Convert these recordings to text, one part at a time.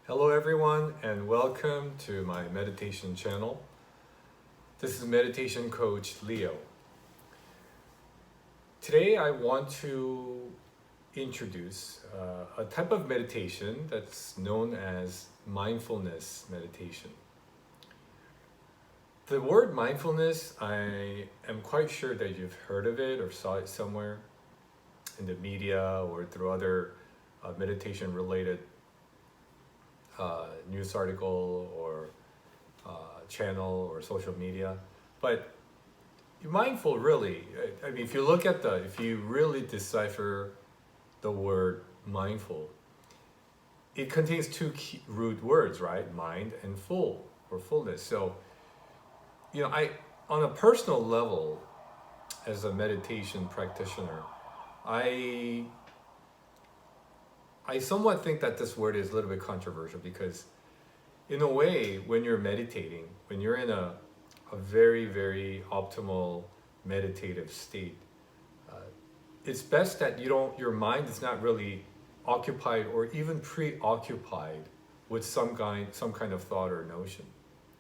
Hello everyone and welcome to my meditation channel. This is meditation coach Leo. Today I want to introduce a type of meditation that's known as mindfulness meditation. The word mindfulness, I am quite sure that you've heard of it or saw it somewhere in the media or through other meditation related news article or channel or social media. But mindful really, I mean, if you really decipher the word mindful, it contains two key root words, right? Mind and full or fullness. So, on a personal level, as a meditation practitioner, I I somewhat think that this word is a little bit controversial because in a way, when you're meditating, when you're in a very, very optimal meditative state, uh, it's best that your mind is not really occupied or even preoccupied with some kind of thought or notion,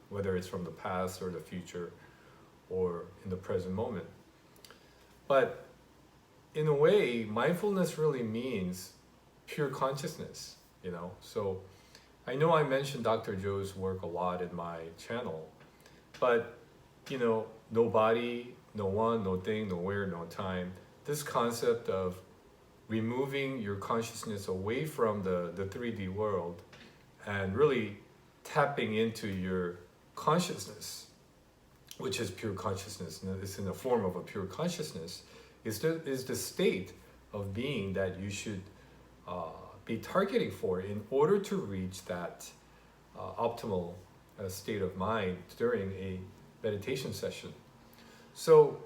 whether it's from the past or the future or in the present moment. But in a way, mindfulness really means pure consciousness. So I know I mentioned Dr. Joe's work a lot in my channel, but no body, no one, no thing, no where, no time. This concept of removing your consciousness away from the 3D world and really tapping into your consciousness, which is pure consciousness, and it's in the form of a pure consciousness, is the state of being that you should uh, be targeting for in order to reach that optimal state of mind during a meditation session. So,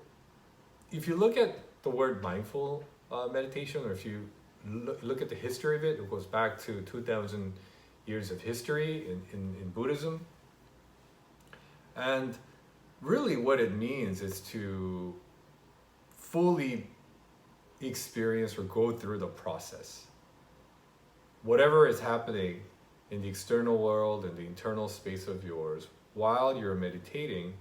if you look at the word mindful meditation, or if you look at the history of it, it goes back to 2,000 years of history in Buddhism. And really, what it means is to fully experience or go through the process. Whatever is happening in the external world and the internal space of yours while you're meditating,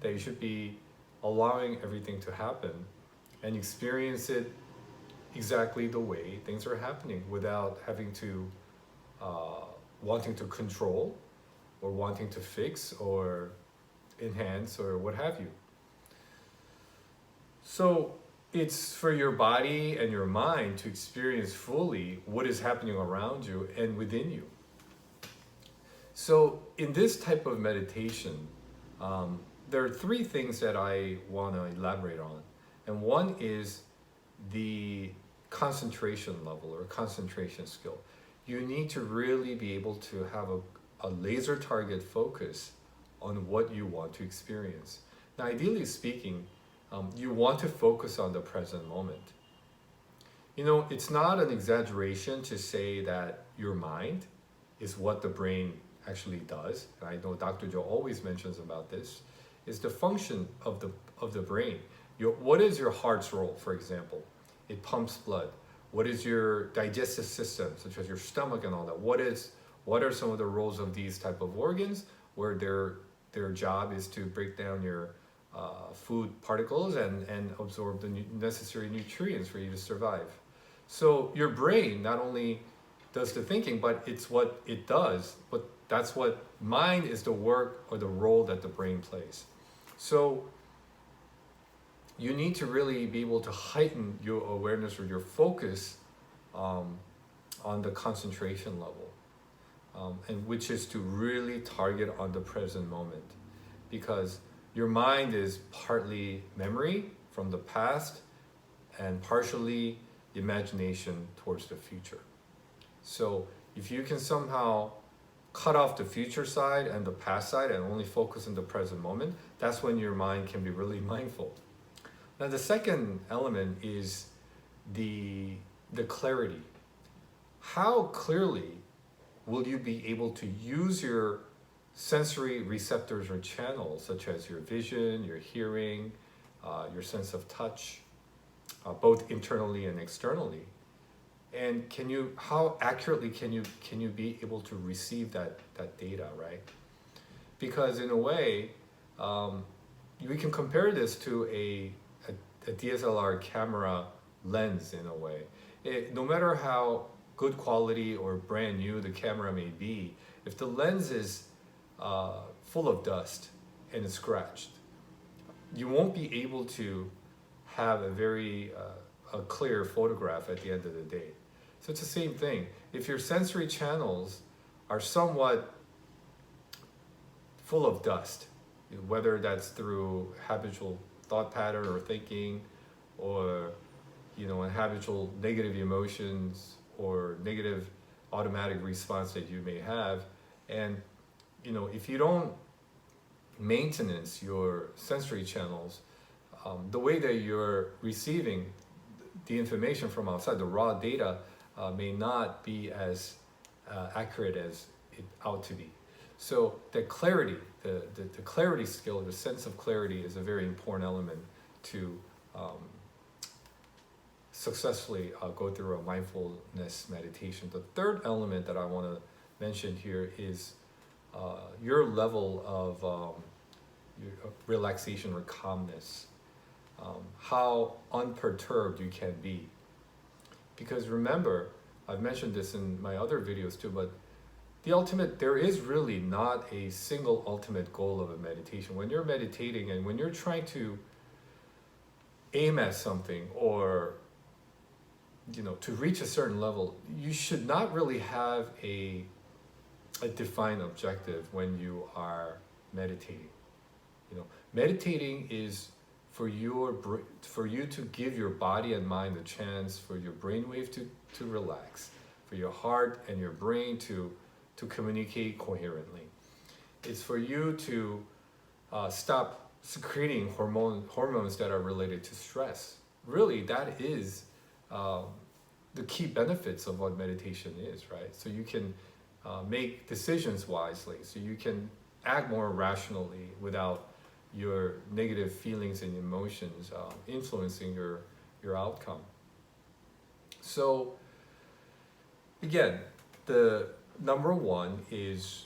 that you should be allowing everything to happen and experience it exactly the way things are happening without having to wanting to control or wanting to fix or enhance or what have you. So it's for your body and your mind to experience fully what is happening around you and within you. So in this type of meditation, there are three things that I want to elaborate on. And one is the concentration level or concentration skill. You need to really be able to have a laser target focus on what you want to experience. Now, ideally speaking, you want to focus on the present moment. It's not an exaggeration to say that your mind is what the brain actually does. And I know Dr. Joe always mentions about this, is the function of the brain. What is your heart's role, for example? It pumps blood. What is your digestive system, such as your stomach and all that? What are some of the roles of these type of organs where their job is to break down your food particles and absorb the necessary nutrients for you to survive. So your brain not only does the thinking, but it's what it does. But that's what mind is, the work or the role that the brain plays. So you need to really be able to heighten your awareness or your focus on the concentration level, and which is to really target on the present moment, because your mind is partly memory from the past and partially imagination towards the future. So if you can somehow cut off the future side and the past side and only focus on the present moment, that's when your mind can be really mindful. Now the second element is the clarity. How clearly will you be able to use your sensory receptors or channels, such as your vision, your hearing, your sense of touch, both internally and externally, And how accurately can you be able to receive that data, right? Because in a way, we can compare this to a DSLR camera lens in a way. No matter how good quality or brand new the camera may be, if the lens is full of dust and it's scratched, you won't be able to have a very a clear photograph at the end of the day. So it's the same thing. If your sensory channels are somewhat full of dust, whether that's through habitual thought pattern or thinking, or habitual negative emotions or negative automatic response that you may have, and if you don't maintenance your sensory channels, the way that you're receiving the information from outside, the raw data, may not be as accurate as it ought to be. So the clarity, the clarity skill, the sense of clarity is a very important element to successfully go through a mindfulness meditation. The third element that I want to mention here is your level of your relaxation or calmness, how unperturbed you can be. Because remember, I've mentioned this in my other videos too, but there is really not a single ultimate goal of a meditation. When you're meditating and when you're trying to aim at something or to reach a certain level, you should not really have a defined objective when you are meditating. Meditating is for you to give your body and mind a chance for your brainwave to relax, for your heart and your brain to communicate coherently. It's for you to stop secreting hormones that are related to stress. Really, that is the key benefits of what meditation is, right? So you can make decisions wisely, so you can act more rationally without your negative feelings and emotions influencing your outcome. So again, the number one is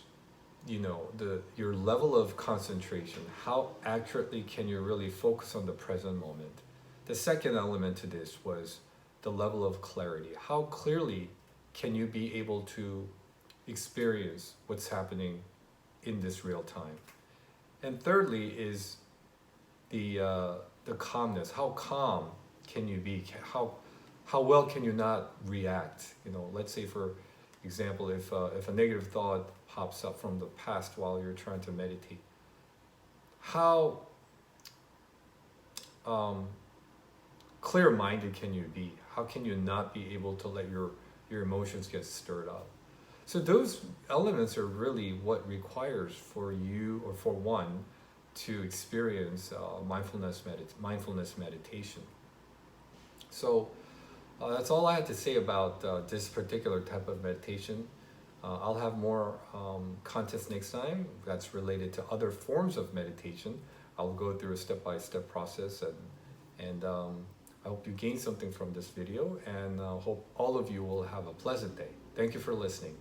your level of concentration. How accurately can you really focus on the present moment? The second element to this was the level of clarity. How clearly can you be able to experience what's happening in this real time? And thirdly is the calmness. How calm can you be? How well can you not react? Let's say for example, if a negative thought pops up from the past while you're trying to meditate, how clear-minded can you be? How can you not be able to let your emotions get stirred up? So those elements are really what requires for you or for one to experience mindfulness meditation. So that's all I had to say about this particular type of meditation. I'll have more contents next time that's related to other forms of meditation. I'll go through a step-by-step process, and I hope you gain something from this video, and hope all of you will have a pleasant day. Thank you for listening.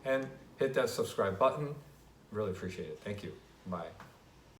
And hit that subscribe button. Really appreciate it. Thank you. Bye.